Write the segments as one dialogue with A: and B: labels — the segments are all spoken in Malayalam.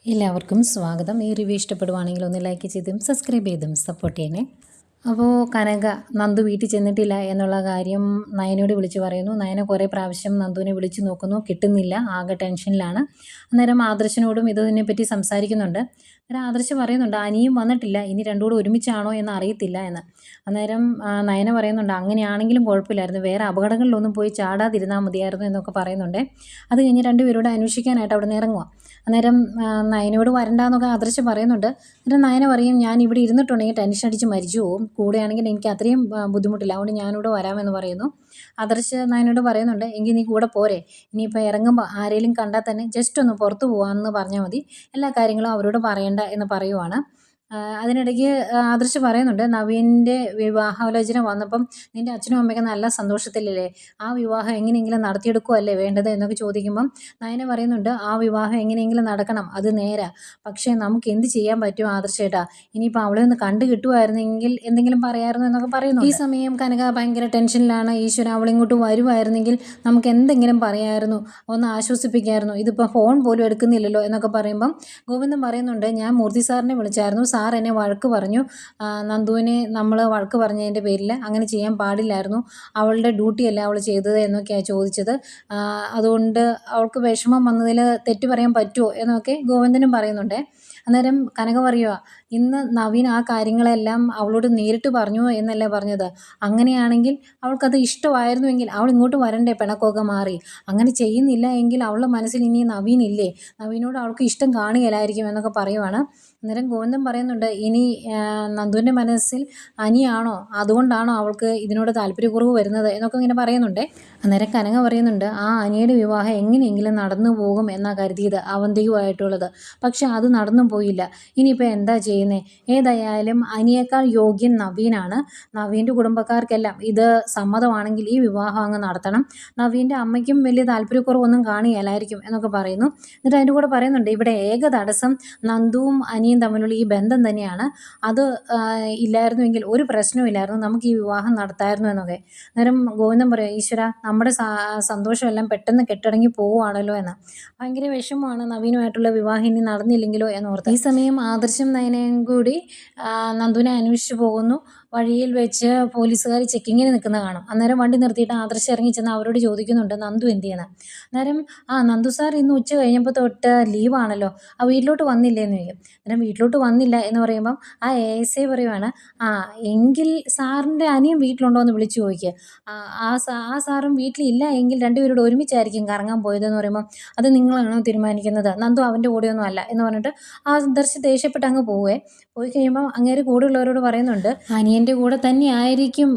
A: എല്ലാവർക്കും സ്വാഗതം. ഈ റിവ്യൂ ഇഷ്ടപ്പെടുവാണെങ്കിൽ ഒന്ന് ലൈക്ക് ചെയ്തും സബ്സ്ക്രൈബ് ചെയ്തും സപ്പോർട്ട് ചെയ്യണേ. അപ്പോൾ കനക നന്ദു വീട്ടിൽ ചെന്നിട്ടില്ല എന്നുള്ള കാര്യം നയനോട് വിളിച്ച് പറയുന്നു. നയന കുറേ പ്രാവശ്യം നന്ദുവിനെ വിളിച്ചു നോക്കുന്നു, കിട്ടുന്നില്ല, ആകെ ടെൻഷനിലാണ്. അന്നേരം ആദർശനോടും ഇതിനെപ്പറ്റി സംസാരിക്കുന്നുണ്ട്. അന്നേരം ആദർശ് പറയുന്നുണ്ട് അനിയും വന്നിട്ടില്ല, ഇനി രണ്ടും കൂടെ ഒരുമിച്ചാണോ എന്ന് അറിയത്തില്ല എന്ന്. അന്നേരം നയന പറയുന്നുണ്ട് അങ്ങനെയാണെങ്കിലും കുഴപ്പമില്ലായിരുന്നു, വേറെ അപകടങ്ങളിലൊന്നും പോയി ചാടാതിരുന്നാൽ മതിയായിരുന്നു എന്നൊക്കെ പറയുന്നുണ്ട്. അത് കഴിഞ്ഞ് രണ്ടുപേരോട് അന്വേഷിക്കാനായിട്ട് അവിടെ നിന്ന് ഇറങ്ങുക. അന്നേരം നയനയോട് വരണ്ടാന്നൊക്കെ ആദർശ് പറയുന്നുണ്ട്. എന്നിട്ട് നയന പറയും ഞാൻ ഇവിടെ ഇരുന്നിട്ടുണ്ടെങ്കിൽ ടെൻഷൻ അടിച്ച് മരിച്ചു പോവും, കൂടെയാണെങ്കിൽ എനിക്ക് അത്രയും ബുദ്ധിമുട്ടില്ല, അതുകൊണ്ട് ഞാനിവിടെ വരാമെന്ന് പറയുന്നു. ആദർശ് നയനോട് പറയുന്നുണ്ട് എങ്കിൽ നീ കൂടെ പോരെ, ഇനിയിപ്പോൾ ഇറങ്ങുമ്പോൾ ആരെങ്കിലും കണ്ടാൽ തന്നെ ജസ്റ്റ് ഒന്ന് പുറത്ത് പോകാമെന്ന് പറഞ്ഞാൽ മതി, എല്ലാ കാര്യങ്ങളും അവരോട് പറയണ്ട എന്ന് പറയുവാണ്. അതിനിടയ്ക്ക് ആദർശ് പറയുന്നുണ്ട് നവീൻ്റെ വിവാഹാലോചന വന്നപ്പം നിൻ്റെ അച്ഛനും അമ്മയൊക്കെ നല്ല സന്തോഷത്തിലല്ലേ, ആ വിവാഹം എങ്ങനെയെങ്കിലും നടത്തിയെടുക്കുകയല്ലേ വേണ്ടത് എന്നൊക്കെ ചോദിക്കുമ്പം നയന പറയുന്നുണ്ട് ആ വിവാഹം എങ്ങനെയെങ്കിലും നടക്കണം, അത് നേരാ, പക്ഷേ നമുക്ക് എന്ത് ചെയ്യാൻ പറ്റും ആദർശേട്ടാ, ഇനിയിപ്പോൾ അവളെ ഒന്ന് കണ്ടു കിട്ടുമായിരുന്നെങ്കിൽ എന്തെങ്കിലും പറയാമായിരുന്നു എന്നൊക്കെ പറയുന്നു. ഈ സമയം കനക ഭയങ്കര ടെൻഷനിലാണ്. ഈശ്വര അവളിങ്ങോട്ട് വരുമായിരുന്നെങ്കിൽ നമുക്ക് എന്തെങ്കിലും പറയാമായിരുന്നു, ഒന്ന് ആശ്വസിപ്പിക്കാമായിരുന്നു, ഇതിപ്പോൾ ഫോൺ പോലും എടുക്കുന്നില്ലല്ലോ എന്നൊക്കെ പറയുമ്പം ഗോവിന്ദൻ പറയുന്നുണ്ട് ഞാൻ മൂർത്തി സാറിനെ വിളിച്ചായിരുന്നു, സാർ എന്നെ വഴക്ക് പറഞ്ഞു, നന്ദുവിനെ നമ്മൾ വഴക്ക് പറഞ്ഞതിൻ്റെ പേരിൽ അങ്ങനെ ചെയ്യാൻ പാടില്ലായിരുന്നു, അവളുടെ ഡ്യൂട്ടിയല്ല അവൾ ചെയ്തത് എന്നൊക്കെയാണ് ചോദിച്ചത്, അതുകൊണ്ട് അവൾക്ക് വിഷമം വന്നതിൽ തെറ്റ് പറയാൻ പറ്റുമോ എന്നൊക്കെ ഗോവിന്ദനും പറയുന്നുണ്ട്. അന്നേരം കനക പറയുക ഇന്ന് നവീൻ ആ കാര്യങ്ങളെല്ലാം അവളോട് നേരിട്ട് പറഞ്ഞു എന്നല്ല പറഞ്ഞത്, അങ്ങനെയാണെങ്കിൽ അവൾക്കത് ഇഷ്ടമായിരുന്നുവെങ്കിൽ അവൾ ഇങ്ങോട്ട് വരണ്ടേ, പിണക്കമൊക്കെ മാറി, അങ്ങനെ ചെയ്യുന്നില്ല എങ്കിൽ അവളുടെ മനസ്സിൽ ഇനി നവീൻ ഇല്ലേ, നവീനോട് അവൾക്ക് ഇഷ്ടം കാണുകയില്ലായിരിക്കും എന്നൊക്കെ പറയുവാണ്. അന്നേരം ഗോവിന്ദൻ പറയുന്നുണ്ട് ഇനി നന്ദുവിൻ്റെ മനസ്സിൽ അനിയാണോ, അതുകൊണ്ടാണോ അവൾക്ക് ഇതിനോട് താല്പര്യക്കുറവ് വരുന്നത് എന്നൊക്കെ ഇങ്ങനെ പറയുന്നുണ്ട്. അന്നേരം കനക പറയുന്നുണ്ട് ആ അനിയുടെ വിവാഹം എങ്ങനെയെങ്കിലും നടന്നു പോകും എന്നാ കരുതിയത് അവന്തികമായിട്ടുള്ളത്, പക്ഷെ അത് നടന്നു പോയില്ല, ഇനിയിപ്പോൾ എന്താ ചെയ്യുന്നത്, ഏതായാലും അനിയേക്കാൾ യോഗ്യൻ നവീനാണ്, നവീൻ്റെ കുടുംബക്കാർക്കെല്ലാം ഇത് സമ്മതമാണെങ്കിൽ ഈ വിവാഹം അങ്ങ് നടത്തണം, നവീൻ്റെ അമ്മയ്ക്കും വലിയ താല്പര്യക്കുറവൊന്നും കാണുകയില്ലായിരിക്കും എന്നൊക്കെ പറയുന്നു. എന്നിട്ട് അതിൻ്റെ കൂടെ പറയുന്നുണ്ട് ഇവിടെ ഏക തടസ്സം നന്ദുവും അനിയും തമ്മിലുള്ള ഈ ബന്ധം തന്നെയാണ്, അത് ഇല്ലായിരുന്നുവെങ്കിൽ ഒരു പ്രശ്നവും ഇല്ലായിരുന്നു, നമുക്ക് ഈ വിവാഹം നടത്തായിരുന്നു എന്നൊക്കെ. അന്നേരം ഗോവിന്ദൻ പറയും ഈശ്വര നമ്മുടെ സന്തോഷമെല്ലാം പെട്ടെന്ന് കെട്ടടങ്ങി പോവുകയാണല്ലോ എന്ന്. ഭയങ്കര വിഷമമാണ് നവീനുമായിട്ടുള്ള വിവാഹം ഇനി നടന്നില്ലെങ്കിലോ എന്നോർത്ത്. ഈ സമയം ആദർശം നയനയും കൂടി നന്ദുവിനെ അന്വേഷിച്ച് പോകുന്നു. വഴിയിൽ വെച്ച് പോലീസുകാർ ചെക്കിങ്ങിന് നിൽക്കുന്ന കാണും. അന്നേരം വണ്ടി നിർത്തിയിട്ട് ആദർശം ഇറങ്ങി ചെന്ന് അവരോട് ചോദിക്കുന്നുണ്ട് നന്ദു എന്ത് ചെയ്യുന്നത്. അന്നേരം നന്ദു സാർ ഇന്ന് ഉച്ച കഴിഞ്ഞപ്പോൾ തൊട്ട് ലീവാണല്ലോ, വീട്ടിലോട്ട് വന്നില്ലേന്ന് ചോദിക്കും. അന്നേരം വീട്ടിലോട്ട് വന്നില്ല എന്ന് പറയുമ്പം ASI പറയുവാണ് എങ്കിൽ സാറിൻ്റെ അനിയൻ വീട്ടിലുണ്ടോ എന്ന് വിളിച്ചു ചോദിക്കുക, ആ സാറും വീട്ടിലില്ല എങ്കിൽ രണ്ടുപേരോട് ഒരുമിച്ചായിരിക്കും കറങ്ങാൻ പോയതെന്ന് പറയുമ്പം അത് നിങ്ങളാണോ തീരുമാനിക്കുന്നത്, നന്ദു അവൻ്റെ കൂടെയൊന്നും അല്ല എന്ന് പറഞ്ഞിട്ട് ആദർശ് ദേഷ്യപ്പെട്ട് അങ്ങ് പോയി കഴിയുമ്പോൾ അങ്ങേര് കൂടെയുള്ളവരോട് പറയുന്നുണ്ട് അനിയൻ്റെ കൂടെ തന്നെ ആയിരിക്കും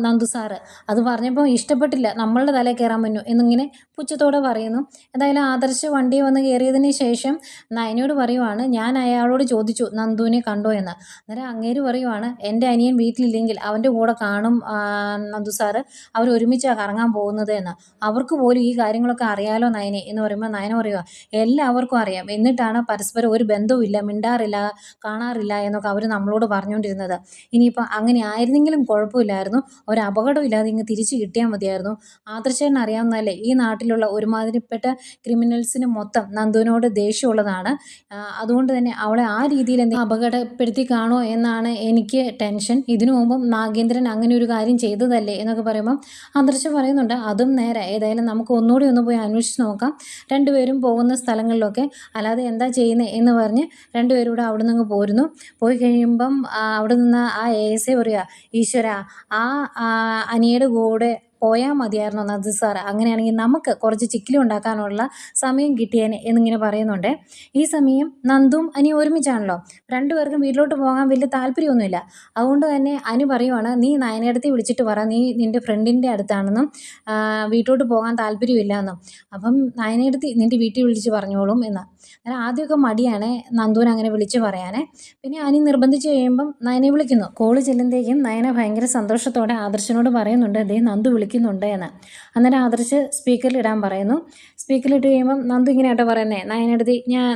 A: നന്ദു സാറ്, അത് പറഞ്ഞപ്പോൾ ഇഷ്ടപ്പെട്ടില്ല, നമ്മളുടെ തലയിൽ കയറാൻ പറ്റൂ എന്നിങ്ങനെ പുച്ഛത്തോടെ പറയുന്നു. എന്തായാലും ആദർശ് വണ്ടി വന്ന് കയറിയതിന് ശേഷം നയനോട് പറയുവാണ് ഞാൻ അയാളോട് ചോദിച്ചു നന്ദുവിനെ കണ്ടോ എന്ന്. അന്നേരം അങ്ങേര് പറയുവാണ് എൻ്റെ അനിയൻ വീട്ടിലില്ലെങ്കിൽ അവൻ്റെ കൂടെ കാണും നന്ദു സാറ്, അവർ ഒരുമിച്ചാണ് കറങ്ങാൻ പോകുന്നത് എന്ന്, അവർക്ക് പോലും ഈ കാര്യങ്ങളൊക്കെ അറിയാലോ നയനെ എന്ന് പറയുമ്പോൾ നയന പറയുക എല്ലാവർക്കും അറിയാം, എന്നിട്ടാണ് പരസ്പരം ഒരു ബന്ധവും ഇല്ല, മിണ്ടാറില്ല, കാണാറില്ല എന്നൊക്കെ അവർ നമ്മളോട് പറഞ്ഞുകൊണ്ടിരുന്നത്, ഇനിയിപ്പോൾ അങ്ങനെ ആയിരുന്നെങ്കിലും കുഴപ്പമില്ലായിരുന്നു, ഒരു അപകടം ഇല്ലാതെ ഇങ്ങ് തിരിച്ചു കിട്ടിയാൽ മതിയായിരുന്നു, ആദർശേട്ടന് അറിയാവുന്നതല്ലേ ഈ നാട്ടിലുള്ള ഒരുമാതിരിപ്പെട്ട ക്രിമിനൽസിന് മൊത്തം നന്ദുവിനോട് ദേഷ്യമുള്ളതാണ്, അതുകൊണ്ട് തന്നെ അവളെ ആ രീതിയിൽ എന്തെങ്കിലും അപകടപ്പെടുത്തി കാണോ എന്നാണ് എനിക്ക് ടെൻഷൻ, ഇതിനു മുമ്പും നാഗേന്ദ്രൻ അങ്ങനെ ഒരു കാര്യം ചെയ്തതല്ലേ എന്നൊക്കെ പറയുമ്പം ആദർശം പറയുന്നുണ്ട് അതും നേരെ, ഏതായാലും നമുക്ക് ഒന്നുകൂടി ഒന്ന് പോയി അന്വേഷിച്ച് നോക്കാം, രണ്ടുപേരും പോകുന്ന സ്ഥലങ്ങളിലൊക്കെ, അല്ലാതെ എന്താ ചെയ്യുന്നത് എന്ന് പറഞ്ഞ് രണ്ടുപേരും കൂടെ അവിടെ നിന്ന് പോരുന്നു. പോയി കഴിയുമ്പം അവിടെ നിന്ന് ASI പറയുക ഈശ്വര അനിയുടെ കൂടെ പോയാൽ മതിയായിരുന്നു നന്ദു സാർ, അങ്ങനെയാണെങ്കിൽ നമുക്ക് കുറച്ച് ചിക്കിലി ഉണ്ടാക്കാനുള്ള സമയം കിട്ടിയേനെ എന്നിങ്ങനെ പറയുന്നുണ്ട്. ഈ സമയം നന്ദും അനി ഒരുമിച്ചാണല്ലോ, രണ്ടുപേർക്കും വീട്ടിലോട്ട് പോകാൻ വലിയ താല്പര്യമൊന്നുമില്ല, അതുകൊണ്ട് തന്നെ അനി പറയുവാണ് നീ നയനടുത്ത് വിളിച്ചിട്ട് പറ നീ നിൻ്റെ ഫ്രണ്ടിൻ്റെ അടുത്താണെന്നും വീട്ടിലോട്ട് പോകാൻ താല്പര്യമില്ല എന്നും, അപ്പം നയനടുത്ത് നിൻ്റെ വീട്ടിൽ വിളിച്ച് പറഞ്ഞോളും എന്ന്. അങ്ങനെ ആദ്യമൊക്കെ മടിയാണ് നന്ദുവിനെ അങ്ങനെ വിളിച്ച് പറയാനേ, പിന്നെ അനി നിർബന്ധിച്ച് കഴിയുമ്പം നയനെ വിളിക്കുന്നു. കോള് ചെല്ലുമ്പോഴേക്കും നയന ഭയങ്കര സന്തോഷത്തോടെ ആദർശനോട് പറയുന്നുണ്ട് ദേ നന്ദു വിളിക്കുന്നുണ്ട് എന്ന്. അന്നേരം ആദർശ് സ്പീക്കറിലിടാൻ പറയുന്നു. സ്പീക്കറിലിട്ട് കഴിയുമ്പം നന്ദു ഇങ്ങനെ ആട്ടോ പറയുന്നത്, നയനടുത്ത്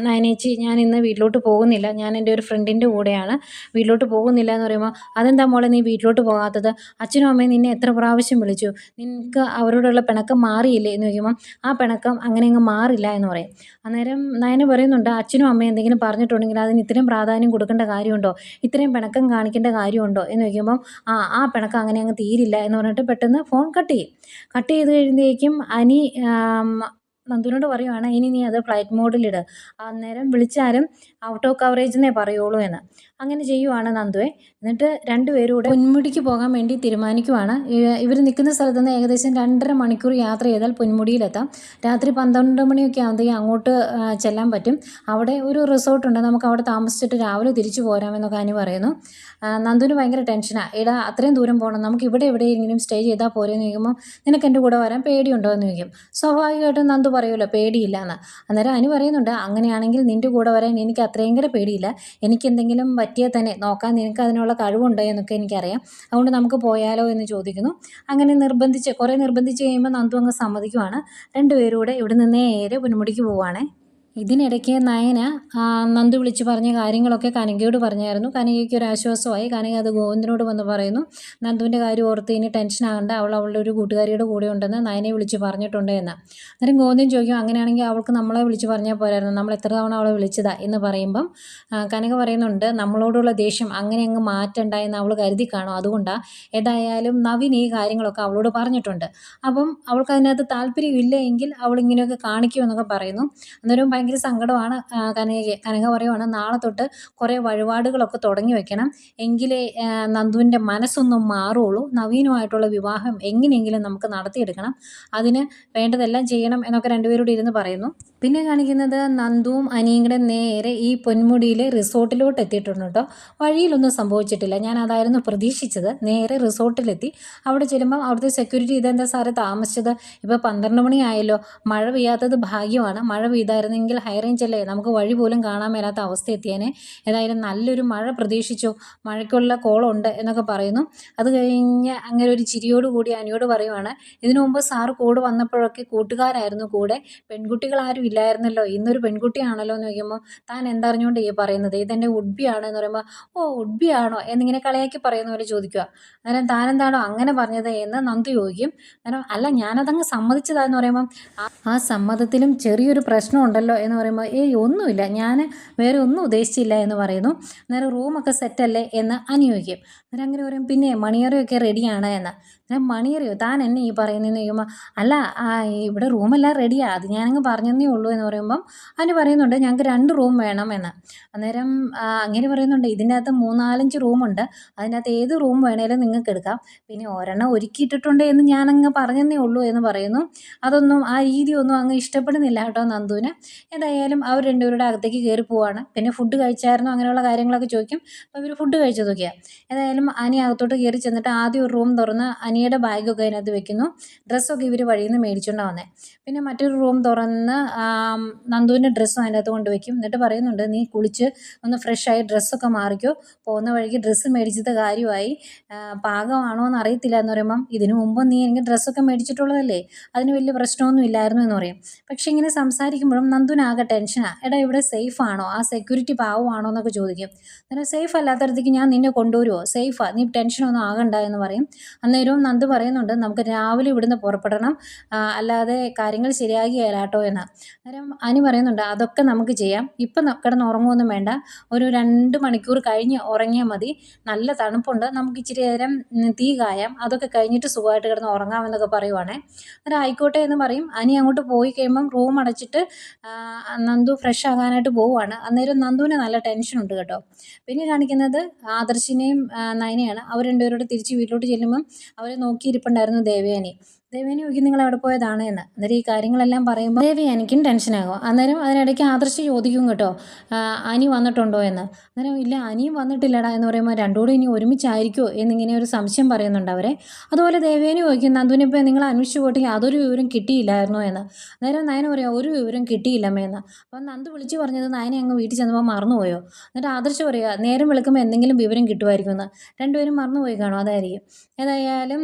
A: നയനേച്ചി ഞാൻ ഇന്ന് വീട്ടിലോട്ട് പോകുന്നില്ല, ഞാൻ എൻ്റെ ഒരു ഫ്രണ്ടിൻ്റെ കൂടെയാണ്, വീട്ടിലോട്ട് പോകുന്നില്ല എന്ന് പറയുമ്പോൾ, അതെന്താ മോളെ നീ വീട്ടിലോട്ട് പോകാത്തത്, അച്ഛനും അമ്മയും നിന്നെ എത്ര പ്രാവശ്യം വിളിച്ചു, നിനക്ക് അവരോടുള്ള പിണക്കം മാറിയില്ലേ എന്ന് ചോദിക്കുമ്പം ആ പിണക്കം അങ്ങനെ അങ്ങ് മാറില്ല എന്ന് പറയും. അന്നേരം നയന പറയുന്നുണ്ട്, അച്ഛനും അമ്മയും എന്തെങ്കിലും പറഞ്ഞിട്ടുണ്ടെങ്കിൽ അതിന് ഇത്രയും പ്രാധാന്യം കൊടുക്കേണ്ട കാര്യമുണ്ടോ, ഇത്രയും പിണക്കം കാണിക്കേണ്ട കാര്യമുണ്ടോ എന്ന് ചോദിക്കുമ്പം ആ പിണക്കം അങ്ങനെ അങ്ങ് തീരില്ല എന്ന് പറഞ്ഞിട്ട് പെട്ടെന്ന് ഫോൺ കട്ട് ചെയ്യും. കട്ട് ചെയ്ത് കഴിയുമ്പോഴേക്കും അനി നന്ദുവിനോട് പറയുവാണ്, ഇനി നീ അത് ഫ്ലൈറ്റ് മോഡിലിട്, അന്നേരം വിളിച്ചാലും ഔട്ട് ഓഫ് കവറേജ് എന്നേ പറയുള്ളൂ എന്ന്. അങ്ങനെ ചെയ്യുവാണ് നന്ദുവെ. എന്നിട്ട് രണ്ടുപേരും കൂടെ പൊന്മുടിക്ക് പോകാൻ വേണ്ടി തീരുമാനിക്കുവാണ്. ഇവർ നിൽക്കുന്ന സ്ഥലത്ത് നിന്ന് ഏകദേശം 2.5 മണിക്കൂർ യാത്ര ചെയ്താൽ പൊന്മുടിയിലെത്താം. രാത്രി 12 മണിയൊക്കെ ആകുമ്പോഴത്തേക്കും അങ്ങോട്ട് ചെല്ലാൻ പറ്റും. അവിടെ ഒരു റിസോർട്ടുണ്ട്, നമുക്ക് അവിടെ താമസിച്ചിട്ട് രാവിലെ തിരിച്ചു പോരാമെന്നൊക്കെ അനി പറയുന്നു. നന്ദുവിന് ഭയങ്കര ടെൻഷനാണ്. എടാ അത്രയും ദൂരം പോകണം, നമുക്ക് ഇവിടെ എവിടെയെങ്കിലും സ്റ്റേ ചെയ്താൽ പോരെന്ന് ചോദിക്കുമ്പോൾ, നിനക്ക് എൻ്റെ കൂടെ വരാൻ പേടിയുണ്ടോ എന്ന് ചോദിക്കും. സ്വാഭാവികമായിട്ടും നന്ദു പറയുമല്ലോ പേടിയില്ല എന്ന്. അന്നേരം അനി പറയുന്നുണ്ട്, അങ്ങനെയാണെങ്കിൽ നിൻ്റെ കൂടെ വരാൻ എനിക്ക് അത്രയും കൂടെ പേടിയില്ല, എനിക്ക് എന്തെങ്കിലും പറ്റിയാൽ തന്നെ നോക്കാൻ നിനക്ക് അതിനുള്ള കഴിവുണ്ടോ എന്നൊക്കെ എനിക്കറിയാം, അതുകൊണ്ട് നമുക്ക് പോയാലോ എന്ന് ചോദിക്കുന്നു. അങ്ങനെ കുറേ നിർബന്ധിച്ച് കഴിയുമ്പോൾ നന്ദു അങ്ങ് സമ്മതിക്കുവാണ്. രണ്ടുപേരും കൂടെ ഇവിടെ നിന്ന് നേരെ പൊന്മുടിക്ക് പോവുകയാണേ. ഇതിനിടയ്ക്ക് നയന നന്ദു വിളിച്ച് പറഞ്ഞ കാര്യങ്ങളൊക്കെ കനകയോട് പറഞ്ഞായിരുന്നു. കനകയ്ക്ക് ഒരു ആശ്വാസമായി. കനക അത് ഗോവിന്ദനോട് വന്ന് പറയുന്നു, നന്ദുവിൻ്റെ കാര്യം ഓർത്ത് ഇനി ടെൻഷൻ ആകണ്ട, അവളുടെ ഒരു കൂട്ടുകാരിയുടെ കൂടെ ഉണ്ടെന്ന് നയനെ വിളിച്ച് പറഞ്ഞിട്ടുണ്ട് എന്ന്. അന്നേരം ഗോവിന്ദൻ ചോദിക്കും, അങ്ങനെയാണെങ്കിൽ അവൾക്ക് നമ്മളെ വിളിച്ച് പറഞ്ഞാൽ പോരായിരുന്നു, നമ്മൾ എത്ര തവണ അവളെ വിളിച്ചതാ എന്ന് പറയുമ്പം കനക പറയുന്നുണ്ട്, നമ്മളോടുള്ള ദേഷ്യം അങ്ങനെ അങ്ങ് മാറ്റണ്ട എന്ന് അവൾ കരുതി കാണും, അതുകൊണ്ടാണ്. ഏതായാലും നവീൻ ഈ കാര്യങ്ങളൊക്കെ അവളോട് പറഞ്ഞിട്ടുണ്ട്, അപ്പം അവൾക്ക് അതിനകത്ത് താല്പര്യമില്ല എങ്കിൽ അവൾ ഇങ്ങനെയൊക്കെ കാണിക്കുമെന്നൊക്കെ പറയുന്നു. അന്നേരം ഭയങ്കര സങ്കടമാണ് കനകയ്ക്ക്. കനക പറയുവാണ്, നാളെ തൊട്ട് കുറേ വഴിപാടുകളൊക്കെ തുടങ്ങി വെക്കണം, എങ്കിലേ നന്ദുവിൻ്റെ മനസ്സൊന്നും മാറുള്ളൂ, നവീനുമായിട്ടുള്ള വിവാഹം എങ്ങനെയെങ്കിലും നമുക്ക് നടത്തിയെടുക്കണം, അതിന് വേണ്ടതെല്ലാം ചെയ്യണം എന്നൊക്കെ രണ്ടുപേരോട് ഇരുന്ന് പറയുന്നു. പിന്നെ കാണിക്കുന്നത് നന്ദുവും അനിയും കൂടെ നേരെ ഈ പൊന്മുടിയിലെ റിസോർട്ടിലോട്ട് എത്തിയിട്ടുണ്ട് കേട്ടോ. വഴിയിലൊന്നും സംഭവിച്ചിട്ടില്ല, ഞാൻ അതായിരുന്നു പ്രതീക്ഷിച്ചത്. നേരെ റിസോർട്ടിലെത്തി. അവിടെ ചെല്ലുമ്പോൾ അവിടുത്തെ സെക്യൂരിറ്റി, ഇതെന്താ സാറ് താമസിച്ചത്, ഇപ്പോൾ 12 മണി ആയല്ലോ, മഴ പെയ്യാത്തത് ഭാഗ്യമാണ്, മഴ പെയ്തായിരുന്നെങ്കിൽ ഹൈ റേഞ്ച് അല്ലേ, നമുക്ക് വഴി പോലും കാണാൻ മേലാത്ത അവസ്ഥ എത്തിയേനെ, ഏതായാലും നല്ലൊരു മഴ പ്രതീക്ഷിച്ചു, മഴയ്ക്കുള്ള കോളുണ്ട് എന്നൊക്കെ പറയുന്നു. അത് കഴിഞ്ഞ് അങ്ങനെ ഒരു ചിരിയോടുകൂടി അനിയോട് പറയുവാണ്, ഇതിനു മുമ്പ് സാറ് കൂടെ വന്നപ്പോഴൊക്കെ കൂട്ടുകാരായിരുന്നു കൂടെ, പെൺകുട്ടികൾ ആരും ഇല്ലായിരുന്നല്ലോ, ഇന്നൊരു പെൺകുട്ടിയാണല്ലോ എന്ന് ചോദിക്കുമ്പോൾ, താൻ എന്തറിഞ്ഞുകൊണ്ട് ഈ പറയുന്നത്, ഇതെൻ്റെ ഉഡ്ബിയാണ് എന്ന് പറയുമ്പോൾ, ഓ ഉഡ്ബിയാണോ എന്നിങ്ങനെ കളയാക്കി പറയുന്ന പോലെ ചോദിക്കുക. അന്നേരം താനെന്താണോ അങ്ങനെ പറഞ്ഞത് എന്ന് നന്ദു ചോദിക്കും. അന്നേരം അല്ല ഞാനതങ്ങ് സമ്മതിച്ചതാന്ന് പറയുമ്പം, ആ സമ്മതത്തിലും ചെറിയൊരു പ്രശ്നമുണ്ടല്ലോ എന്ന് പറയുമ്പോൾ, ഒന്നുമില്ല, ഞാൻ വേറെ ഒന്നും ഉദ്ദേശിച്ചില്ല എന്ന് പറയുന്നു. അന്നേരം റൂമൊക്കെ സെറ്റല്ലേ എന്ന് അനി ചോദിക്കും. അന്നേരം അങ്ങനെ പറയും, പിന്നെ മണിയറയൊക്കെ റെഡിയാണ് എന്ന്. ഞാൻ മണിയറിയോ താൻ എന്നെ ഈ പറയുന്നതെന്ന് ചോദിക്കുമ്പോൾ, അല്ല ഇവിടെ റൂമെല്ലാം റെഡിയാണ്, അത് ഞാനങ്ങ് പറഞ്ഞതേ ഉള്ളൂ എന്ന് പറയുമ്പം അതിന് പറയുന്നുണ്ട്, ഞങ്ങൾക്ക് 2 റൂം വേണം എന്ന്. അന്നേരം അങ്ങനെ പറയുന്നുണ്ട്, ഇതിൻ്റെ അകത്ത് 3-4 റൂമുണ്ട്, അതിനകത്ത് ഏത് റൂം വേണേലും നിങ്ങൾക്ക് എടുക്കാം, പിന്നെ ഒരെണ്ണം ഒരുക്കിയിട്ടിട്ടുണ്ട് എന്ന് ഞാനങ്ങ് പറഞ്ഞതേ ഉള്ളൂ എന്ന് പറയുന്നു. അതൊന്നും ആ രീതിയൊന്നും അങ്ങ് ഇഷ്ടപ്പെടുന്നില്ല കേട്ടോ നന്ദുവിന്. ഏതായാലും അവർ രണ്ടുപേരുടെ അകത്തേക്ക് കയറി പോവാണ്. പിന്നെ ഫുഡ് കഴിച്ചായിരുന്നോ അങ്ങനെയുള്ള കാര്യങ്ങളൊക്കെ ചോദിക്കും. അപ്പോൾ ഇവർ ഫുഡ് കഴിച്ചതൊക്കെയാണ്. ഏതായാലും അനി അകത്തോട്ട് കയറി ചെന്നിട്ട് ആദ്യം ഒരു റൂം തുറന്ന് അനിയുടെ ബാഗൊക്കെ അതിനകത്ത് വെക്കുന്നു. ഡ്രസ്സൊക്കെ ഇവർ വഴിയിൽ നിന്ന് മേടിച്ചുകൊണ്ട് വന്നേ. പിന്നെ മറ്റൊരു റൂം തുറന്ന് നന്ദുവിൻ്റെ ഡ്രസ്സും അതിനകത്ത് കൊണ്ട് വെക്കും. എന്നിട്ട് പറയുന്നുണ്ട്, നീ കുളിച്ച് ഒന്ന് ഫ്രഷായി ഡ്രസ്സൊക്കെ മാറിക്കോ, പോകുന്ന വഴിക്ക് ഡ്രസ്സ് മേടിച്ചത് കാര്യമായി, പാകമാണോ എന്ന് അറിയത്തില്ല എന്ന് പറയുമ്പം, ഇതിനു മുമ്പ് നീ എനിക്ക് ഡ്രസ്സൊക്കെ മേടിച്ചിട്ടുള്ളതല്ലേ, അതിന് വലിയ പ്രശ്നമൊന്നും ഇല്ലായിരുന്നു എന്ന് പറയും. പക്ഷേ ഇങ്ങനെ സംസാരിക്കുമ്പോഴും നന്ദുവിനാകെ ടെൻഷനാണ്. എടാ ഇവിടെ സേഫ് ആണോ, ആ സെക്യൂരിറ്റി പാവമാണോ എന്നൊക്കെ ചോദിക്കും. അന്നേരം സേഫ് അല്ലാത്തടത്തേക്ക് ഞാൻ നിന്നെ കൊണ്ടുവരുമോ, സേഫാ, നീ ടെൻഷനൊന്നും ആകണ്ട എന്ന് പറയും. അന്നേരവും നന്ദു പറയുന്നുണ്ട്, നമുക്ക് രാവിലെ ഇവിടുന്ന് പുറപ്പെടണം, അല്ലാതെ കാര്യങ്ങൾ ശരിയാകുകയില്ല കേട്ടോ എന്ന്. അന്നേരം അനി പറയുന്നുണ്ട്, അതൊക്കെ നമുക്ക് ചെയ്യാം, ഇപ്പം കിടന്ന് ഉറങ്ങുമൊന്നും വേണ്ട, ഒരു 2 മണിക്കൂർ കഴിഞ്ഞ് ഉറങ്ങിയാൽ മതി, നല്ല തണുപ്പുണ്ട്, നമുക്ക് ഇച്ചിരി നേരം തീ കായാം, അതൊക്കെ കഴിഞ്ഞിട്ട് സുഖമായിട്ട് കിടന്ന് ഉറങ്ങാമെന്നൊക്കെ പറയുവാണേ. അന്നേരം ആയിക്കോട്ടെ എന്ന് പറയും. അനി അങ്ങോട്ട് പോയി കഴിയുമ്പം റൂം അടച്ചിട്ട് നന്ദു ഫ്രഷ് ആകാനായിട്ട് പോവുകയാണ്. അന്നേരം നന്ദുവിന് നല്ല ടെൻഷനുണ്ട് കേട്ടോ. പിന്നെ കാണിക്കുന്നത് ആദർശിനെയും നയനയാണ്. അവർ രണ്ടുപേരോട് തിരിച്ച് വീട്ടിലോട്ട് ചെല്ലുമ്പം അവരെ നോക്കിയിരിപ്പുണ്ടായിരുന്നു ദേവയാനി. ദേവേനെ ചോദിക്കും നിങ്ങൾ എവിടെ പോയതാണ് എന്ന്. അന്നേരം ഈ കാര്യങ്ങളെല്ലാം പറയുമ്പോൾ ദേവി എനിക്കും ടെൻഷനാകും. അന്നേരം അതിനിടയ്ക്ക് ആദർശ് ചോദിക്കും കേട്ടോ, അനി വന്നിട്ടുണ്ടോ എന്ന്. അന്നേരം ഇല്ല അനിയും വന്നിട്ടില്ലടാ എന്ന് പറയുമ്പോൾ രണ്ടുകൂടി ഇനി ഒരുമിച്ചായിരിക്കുമോ എന്നിങ്ങനെ ഒരു സംശയം പറയുന്നുണ്ട് അവരെ. അതുപോലെ ദേവേനെ ചോദിക്കും നന്ദുവിനെ ഇപ്പോൾ നിങ്ങൾ അന്വേഷിച്ച് പോയിട്ട് യാതൊരു വിവരം കിട്ടിയില്ലായിരുന്നോ എന്ന്. അന്നേരം നയന പറയാം ഒരു വിവരം കിട്ടിയില്ലമ്മേ എന്ന്. അപ്പം നന്ദു വിളിച്ചു പറഞ്ഞത് നയനെ അങ്ങ് വീട്ടിൽ ചെന്നപ്പോൾ മറന്നുപോയോ. എന്നിട്ട് ആദർശ് പറയുക നേരം വെളുക്കുമ്പോൾ എന്തെങ്കിലും വിവരം കിട്ടുമായിരിക്കും എന്ന്. രണ്ടുപേരും മറന്നുപോയി കാണും, അതായിരിക്കും. ഏതായാലും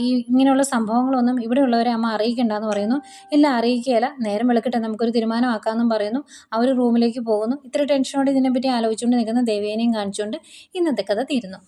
A: ഈ ഇങ്ങനെയുള്ള സംഭവങ്ങളൊന്നും ഇവിടെയുള്ളവരെ അമ്മ അറിയിക്കണ്ടെന്ന് പറയുന്നു. ഇല്ല അറിയിക്കുകയില്ല, നേരം വെളുക്കട്ടെ നമുക്കൊരു തീരുമാനമാക്കാമെന്നും പറയുന്നു. അവർ റൂമിലേക്ക് പോകുന്നു. ഇത്ര ടെൻഷനോടെ ഇതിനെപ്പറ്റി ആലോചിച്ചുകൊണ്ട് നിൽക്കുന്ന ദേവേനെയും കാണിച്ചുകൊണ്ട് ഇന്നത്തെ കഥ തീരുന്നു.